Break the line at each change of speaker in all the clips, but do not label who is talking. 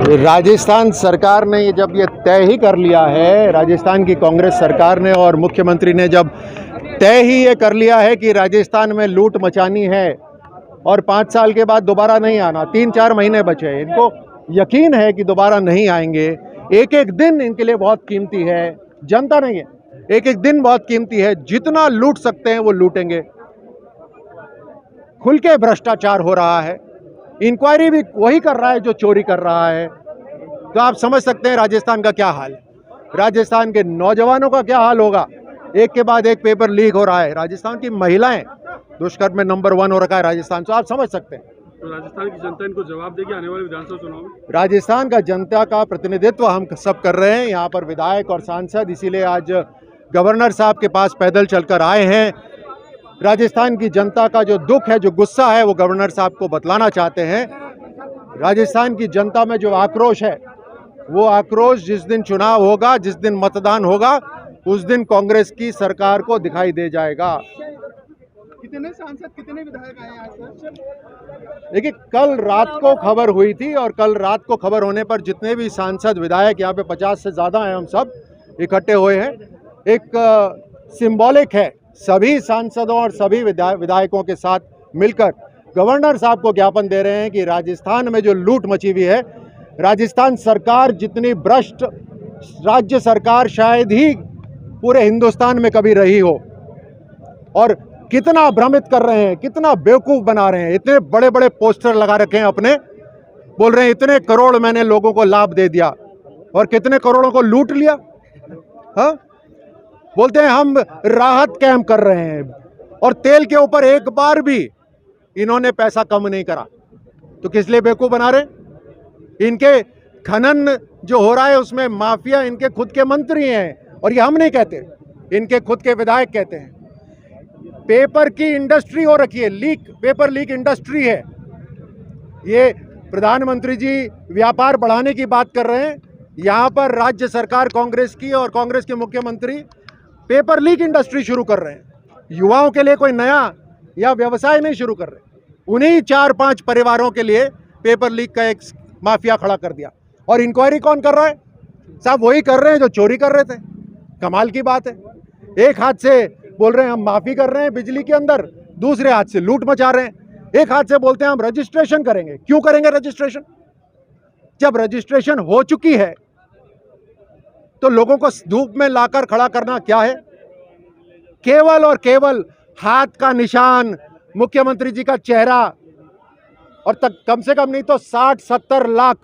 राजस्थान सरकार ने जब ये तय ही कर लिया है, राजस्थान की कांग्रेस सरकार ने और मुख्यमंत्री ने जब तय ही ये कर लिया है कि राजस्थान में लूट मचानी है और 5 साल के बाद दोबारा नहीं आना, 3-4 महीने बचे हैं, इनको यकीन है कि दोबारा नहीं आएंगे। एक एक दिन इनके लिए बहुत कीमती है, जनता नहीं है, एक एक दिन बहुत कीमती है। जितना लूट सकते हैं वो लूटेंगे। खुल के भ्रष्टाचार हो रहा है, इंक्वायरी भी वही कर रहा है जो चोरी कर रहा है। तो आप समझ सकते हैं राजस्थान का क्या हाल है, राजस्थान के नौजवानों का क्या हाल होगा। एक के बाद एक पेपर लीक हो रहा है। राजस्थान की महिलाएं दुष्कर्म में नंबर 1 हो रखा है राजस्थान, तो आप समझ सकते हैं।
तो राजस्थान की जनता इनको जवाब देगी आने वाले विधानसभा चुनाव में।
राजस्थान का जनता का प्रतिनिधित्व हम सब कर रहे हैं, यहाँ पर विधायक और सांसद, इसीलिए आज गवर्नर साहब के पास पैदल चलकर आए हैं। राजस्थान की जनता का जो दुख है, जो गुस्सा है, वो गवर्नर साहब को बतलाना चाहते हैं। राजस्थान की जनता में जो आक्रोश है, वो आक्रोश जिस दिन चुनाव होगा, जिस दिन मतदान होगा, उस दिन कांग्रेस की सरकार को दिखाई दे जाएगा।
कितने सांसद, कितने विधायक आए आज सर?
देखिए, कल रात को खबर हुई थी और कल रात को खबर होने पर जितने भी सांसद विधायक, यहाँ पे 50 से ज़्यादा हैं, हम सब इकट्ठे हुए हैं। एक सिंबॉलिक है, सभी सांसदों और सभी विधायकों के साथ मिलकर गवर्नर साहब को ज्ञापन दे रहे हैं कि राजस्थान में जो लूट मची हुई है, राजस्थान सरकार जितनी भ्रष्ट राज्य सरकार शायद ही पूरे हिंदुस्तान में कभी रही हो, और कितना भ्रमित कर रहे हैं, कितना बेवकूफ़ बना रहे हैं। इतने बड़े बड़े पोस्टर लगा रखे हैं अपने, बोल रहे हैं इतने करोड़ मैंने लोगों को लाभ दे दिया, और कितने करोड़ों को लूट लिया। हाँ, बोलते हैं हम राहत कैंप कर रहे हैं, और तेल के ऊपर एक बार भी इन्होंने पैसा कम नहीं करा। तो किस लिए बेवकूफ़ बना रहे हैं? इनके खनन जो हो रहा है उसमें माफिया इनके खुद के मंत्री हैं, और ये हम नहीं कहते, इनके खुद के विधायक कहते हैं। पेपर की इंडस्ट्री हो रखी है, लीक, पेपर लीक इंडस्ट्री है। ये प्रधानमंत्री जी व्यापार बढ़ाने की बात कर रहे हैं, यहाँ पर राज्य सरकार कांग्रेस की और कांग्रेस के मुख्यमंत्री पेपर लीक इंडस्ट्री शुरू कर रहे हैं। युवाओं के लिए कोई नया या व्यवसाय नहीं शुरू कर रहे, उन्हीं 4-5 परिवारों के लिए पेपर लीक का एक माफिया खड़ा कर दिया। और इंक्वायरी कौन कर रहा है? साहब वही कर रहे हैं जो चोरी कर रहे थे। कमाल की बात है, एक हाथ से बोल रहे हैं हम माफी कर रहे हैं बिजली के अंदर, दूसरे हाथ से लूट मचा रहे हैं। एक हाथ से बोलते हैं हम रजिस्ट्रेशन करेंगे। क्यों करेंगे रजिस्ट्रेशन? जब रजिस्ट्रेशन हो चुकी है तो लोगों को धूप में लाकर खड़ा करना क्या है? केवल और केवल हाथ का निशान, मुख्यमंत्री जी का चेहरा, और तक कम से कम नहीं तो 60-70 लाख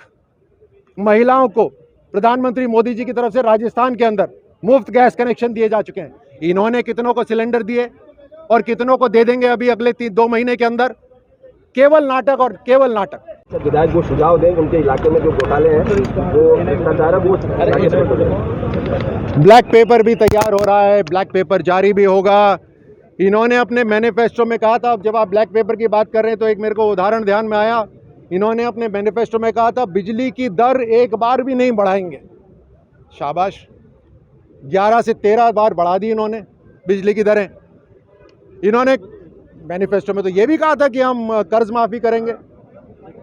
महिलाओं को प्रधानमंत्री मोदी जी की तरफ से राजस्थान के अंदर मुफ्त गैस कनेक्शन दिए जा चुके हैं। इन्होंने कितनों को सिलेंडर दिए और कितनों को दे देंगे अभी अगले 2 महीने के अंदर। केवल नाटक और केवल नाटक।
विधायक वो सुझाव दें उनके इलाके में जो घोटाले हैं, जो भ्रष्टाचार है, वो
ब्लैक पेपर भी तैयार हो रहा है, ब्लैक पेपर जारी भी होगा। इन्होंने अपने मैनिफेस्टो में कहा था, जब आप ब्लैक पेपर की बात कर रहे हैं तो एक मेरे को उदाहरण ध्यान में आया। इन्होंने अपने मैनिफेस्टो में कहा था बिजली की दर एक बार भी नहीं बढ़ाएंगे। शाबाश, 11 से 13 बार बढ़ा दी इन्होंने बिजली की दरें। इन्होंने मैनिफेस्टो में तो ये भी कहा था कि हम कर्ज माफ़ी करेंगे।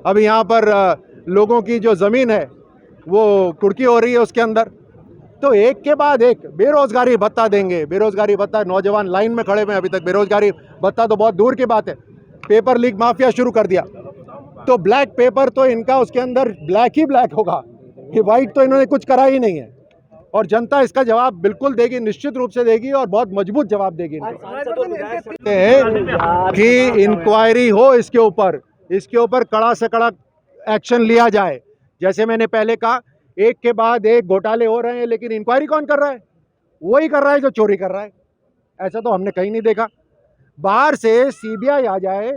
अब यहाँ पर लोगों की जो ज़मीन है वो कुर्की हो रही है उसके अंदर। तो एक के बाद एक बेरोज़गारी भत्ता देंगे, बेरोज़गारी भत्ता, नौजवान लाइन में खड़े हुए हैं अभी तक। बेरोज़गारी भत्ता तो बहुत दूर की बात है, पेपर लीक माफिया शुरू कर दिया। तो ब्लैक पेपर तो इनका उसके अंदर ब्लैक ही ब्लैक होगा, कि वाइट तो इन्होंने कुछ करा ही नहीं है। और जनता इसका जवाब बिल्कुल देगी, निश्चित रूप से देगी, और बहुत मजबूत जवाब देगी। कि इंक्वायरी हो इसके ऊपर कड़ा से कड़ा एक्शन लिया जाए। जैसे मैंने पहले कहा, एक के बाद एक घोटाले हो रहे हैं, लेकिन इंक्वायरी कौन कर रहा है? वही कर रहा है जो चोरी कर रहा है। ऐसा तो हमने कहीं नहीं देखा। बाहर से सीबीआई आ जाए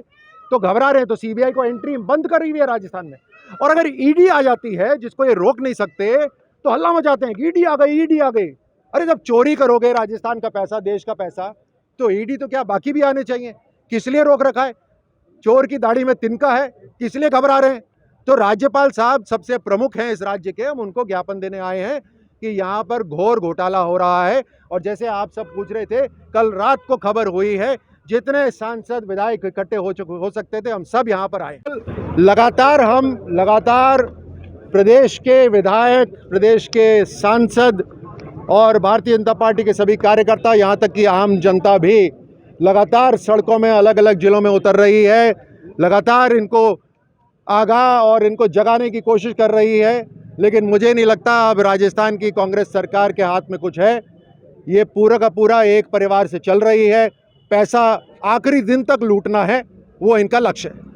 तो घबरा रहे हैं, तो सीबीआई को एंट्री बंद कर रही है राजस्थान में। और अगर ईडी आ जाती है, जिसको ये रोक नहीं सकते, तो हल्ला मचाते हैं कि ईडी आ गई, ईडी आ गई। अरे जब चोरी करोगे राजस्थान का पैसा, देश का पैसा, तो ईडी तो क्या बाकी भी आने चाहिए? किस लिए रोक रखा है? चोर की दाढ़ी में तिनका है, किस लिए घबरा रहे हैं? तो राज्यपाल साहब सबसे प्रमुख हैं इस राज्य के, हम उनको ज्ञापन देने आए हैं कि यहाँ पर घोर घोटाला हो रहा है। और जैसे आप सब पूछ रहे थे, कल रात को खबर हुई है, जितने सांसद विधायक इकट्ठे हो सकते थे, हम सब यहाँ पर आए। लगातार प्रदेश के विधायक, प्रदेश के सांसद और भारतीय जनता पार्टी के सभी कार्यकर्ता, यहाँ तक कि आम जनता भी लगातार सड़कों में अलग अलग जिलों में उतर रही है, लगातार इनको आगाह और इनको जगाने की कोशिश कर रही है। लेकिन मुझे नहीं लगता अब राजस्थान की कांग्रेस सरकार के हाथ में कुछ है। ये पूरा का पूरा एक परिवार से चल रही है। पैसा आखिरी दिन तक लूटना है, वो इनका लक्ष्य है।